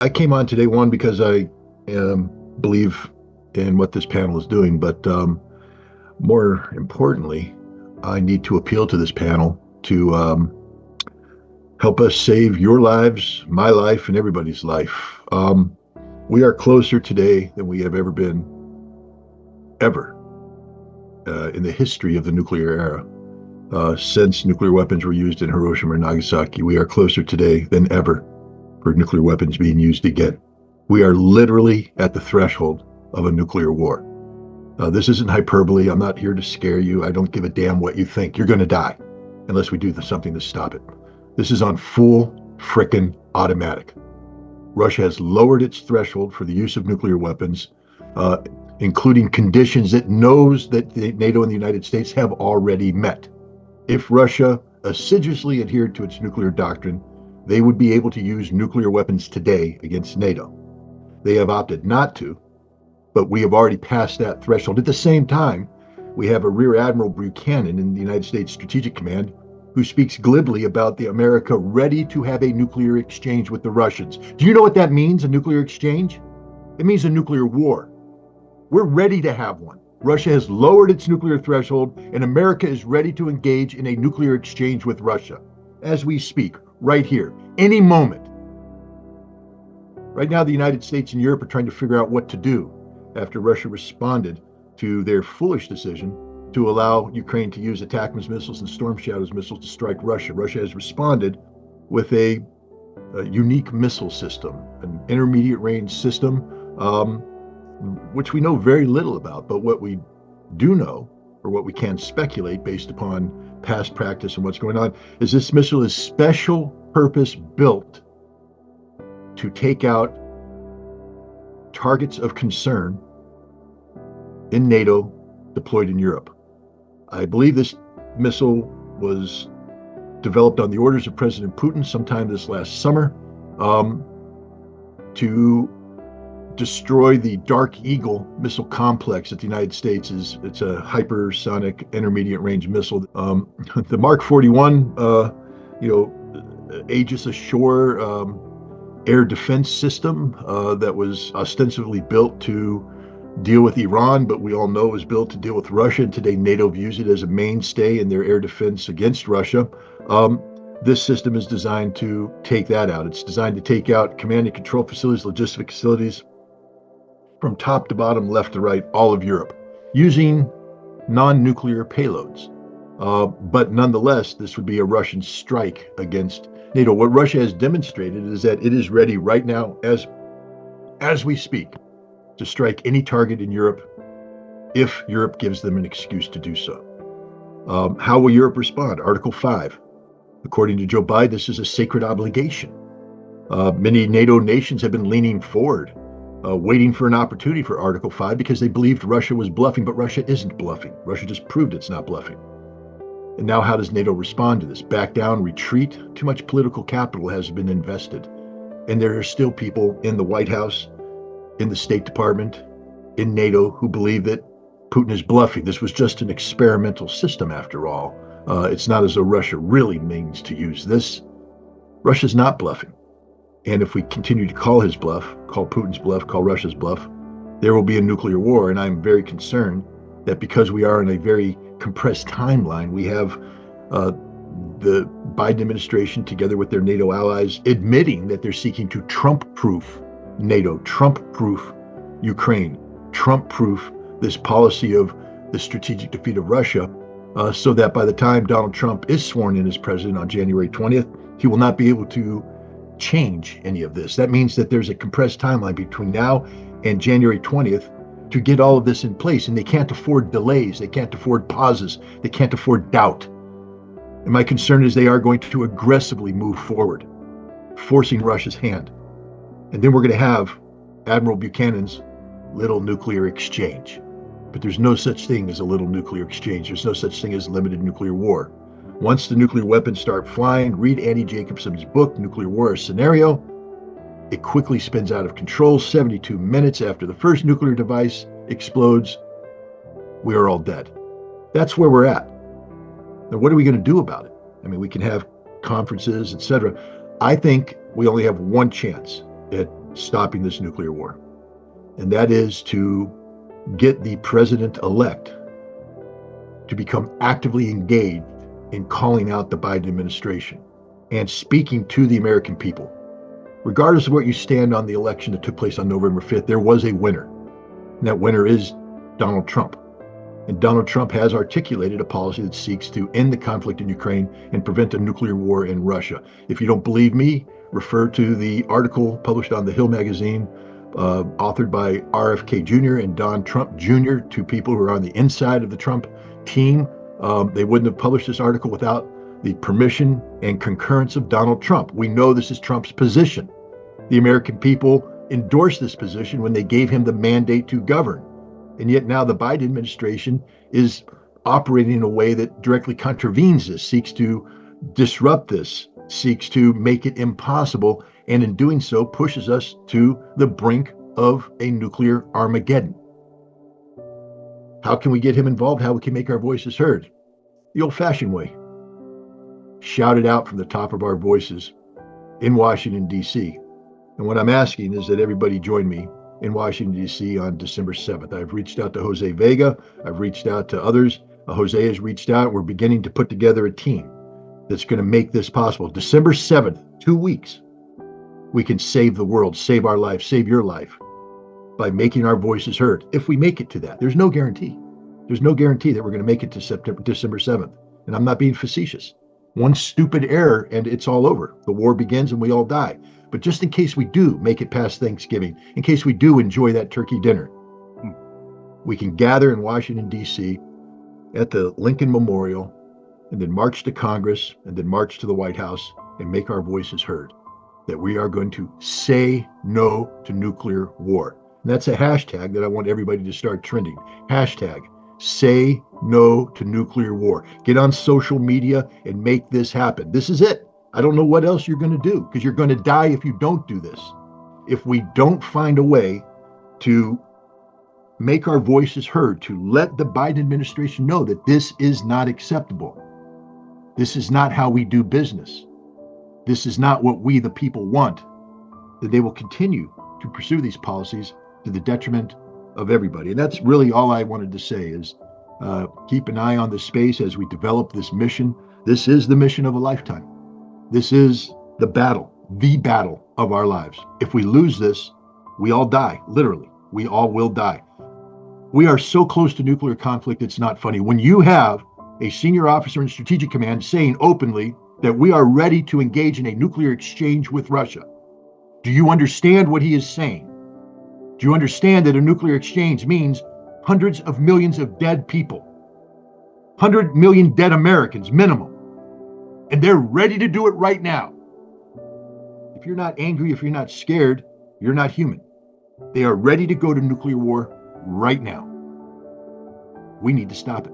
I came on today, one, because I believe in what this panel is doing, but more importantly, I need to appeal to this panel to help us save your lives, my life, and everybody's life. We are closer today than we have ever been, ever, in the history of the nuclear era. Since nuclear weapons were used in Hiroshima and Nagasaki, we are closer today than ever for nuclear weapons being used again. We are literally at the threshold of a nuclear war. This isn't hyperbole. I'm not here to scare you. I don't give a damn what you think. You're going to die unless we do something to stop it. This is on full frickin' automatic. Russia has lowered its threshold for the use of nuclear weapons, including conditions it knows that NATO and the United States have already met. If Russia assiduously adhered to its nuclear doctrine, they would be able to use nuclear weapons today against NATO. They have opted not to, but we have already passed that threshold. At the same time, we have a Rear Admiral Buchanan in the United States Strategic Command who speaks glibly about the America ready to have a nuclear exchange with the Russians. Do you know what that means, a nuclear exchange? It means a nuclear war. We're ready to have one. Russia has lowered its nuclear threshold, and America is ready to engage in a nuclear exchange with Russia as we speak, right here, any moment. Right now, the United States and Europe are trying to figure out what to do after Russia responded to their foolish decision to allow Ukraine to use ATACMS missiles and Storm Shadows missiles to strike Russia. Russia has responded with a unique missile system, an intermediate range system, which we know very little about. But what we do know, or what we can speculate based upon past practice and what's going on, is this missile is special purpose built to take out targets of concern in NATO deployed in Europe. I believe this missile was developed on the orders of President Putin sometime this last summer to destroy the Dark Eagle missile complex that the United States is. It's a hypersonic intermediate range missile. The Mark 41, Aegis Ashore air defense system that was ostensibly built to deal with Iran, but we all know it was built to deal with Russia, and today NATO views it as a mainstay in their air defense against Russia. This system is designed to take that out. It's designed to take out command and control facilities, logistic facilities, from top to bottom, left to right, all of Europe, using non-nuclear payloads. But nonetheless, this would be a Russian strike against NATO. What Russia has demonstrated is that it is ready right now, as we speak, to strike any target in Europe if Europe gives them an excuse to do so. How will Europe respond? Article 5. According to Joe Biden, this is a sacred obligation. Many NATO nations have been leaning forward, waiting for an opportunity for Article 5 because they believed Russia was bluffing, but Russia isn't bluffing. Russia just proved it's not bluffing. And now how does NATO respond to this? Back down, retreat? Too much political capital has been invested. And there are still people in the White House, in the State Department, in NATO, who believe that Putin is bluffing. This was just an experimental system after all. It's not as though Russia really means to use this. Russia's not bluffing. And if we continue to call his bluff, call Putin's bluff, call Russia's bluff, there will be a nuclear war. And I'm very concerned that because we are in a very compressed timeline, we have the Biden administration, together with their NATO allies, admitting that they're seeking to Trump-proof NATO, Trump-proof Ukraine, Trump-proof this policy of the strategic defeat of Russia, so that by the time Donald Trump is sworn in as president on January 20th, he will not be able to change any of this. That means that there's a compressed timeline between now and January 20th to get all of this in place, and they can't afford delays, they can't afford pauses, they can't afford doubt. And my concern is they are going to aggressively move forward, forcing Russia's hand. And then we're going to have Admiral Buchanan's little nuclear exchange. But there's no such thing as a little nuclear exchange. There's no such thing as limited nuclear war. Once the nuclear weapons start flying, read Andy Jacobson's book, Nuclear War Scenario. It quickly spins out of control. 72 minutes after the first nuclear device explodes, we are all dead. That's where we're at. Now, what are we going to do about it? I mean, we can have conferences, etc. I think we only have one chance at stopping this nuclear war. And that is to get the president-elect to become actively engaged in calling out the Biden administration and speaking to the American people. Regardless of where you stand on the election that took place on November 5th, there was a winner. And that winner is Donald Trump. And Donald Trump has articulated a policy that seeks to end the conflict in Ukraine and prevent a nuclear war in Russia. If you don't believe me, refer to the article published on The Hill magazine, authored by RFK Jr. and Don Trump Jr., two people who are on the inside of the Trump team. They wouldn't have published this article without the permission and concurrence of Donald Trump. We know this is Trump's position. The American people endorsed this position when they gave him the mandate to govern. And yet now the Biden administration is operating in a way that directly contravenes this, seeks to disrupt this, seeks to make it impossible, and in doing so pushes us to the brink of a nuclear Armageddon. How can we get him involved? How we can make our voices heard? The old-fashioned way. Shout it out from the top of our voices in Washington, D.C. And what I'm asking is that everybody join me in Washington, D.C. on December 7th. I've reached out to Jose Vega. I've reached out to others. Jose has reached out. We're beginning to put together a team that's going to make this possible. December 7th, 2 weeks, we can save the world, save our life, save your life by making our voices heard. If we make it to that, there's no guarantee. There's no guarantee that we're going to make it to December 7th. And I'm not being facetious. One stupid error and it's all over. The war begins and we all die. But just in case we do make it past Thanksgiving, in case we do enjoy that turkey dinner, we can gather in Washington, D.C. at the Lincoln Memorial and then march to Congress and then march to the White House and make our voices heard. That we are going to say no to nuclear war. And that's a hashtag that I want everybody to start trending. Hashtag say no to nuclear war. Get on social media and make this happen. This is it. I don't know what else you're going to do, because you're going to die if you don't do this. If we don't find a way to make our voices heard, to let the Biden administration know that this is not acceptable. This is not how we do business. This is not what we, the people, want. That they will continue to pursue these policies to the detriment of everybody. And that's really all I wanted to say is keep an eye on this space as we develop this mission. This is the mission of a lifetime. This is the battle of our lives. If we lose this, we all die, literally. We all will die. We are so close to nuclear conflict, it's not funny. When you have a senior officer in Strategic Command saying openly that we are ready to engage in a nuclear exchange with Russia, do you understand what he is saying? Do you understand that a nuclear exchange means hundreds of millions of dead people? 100 million dead Americans, minimum. And they're ready to do it right now. If you're not angry, if you're not scared, you're not human. They are ready to go to nuclear war right now. We need to stop it.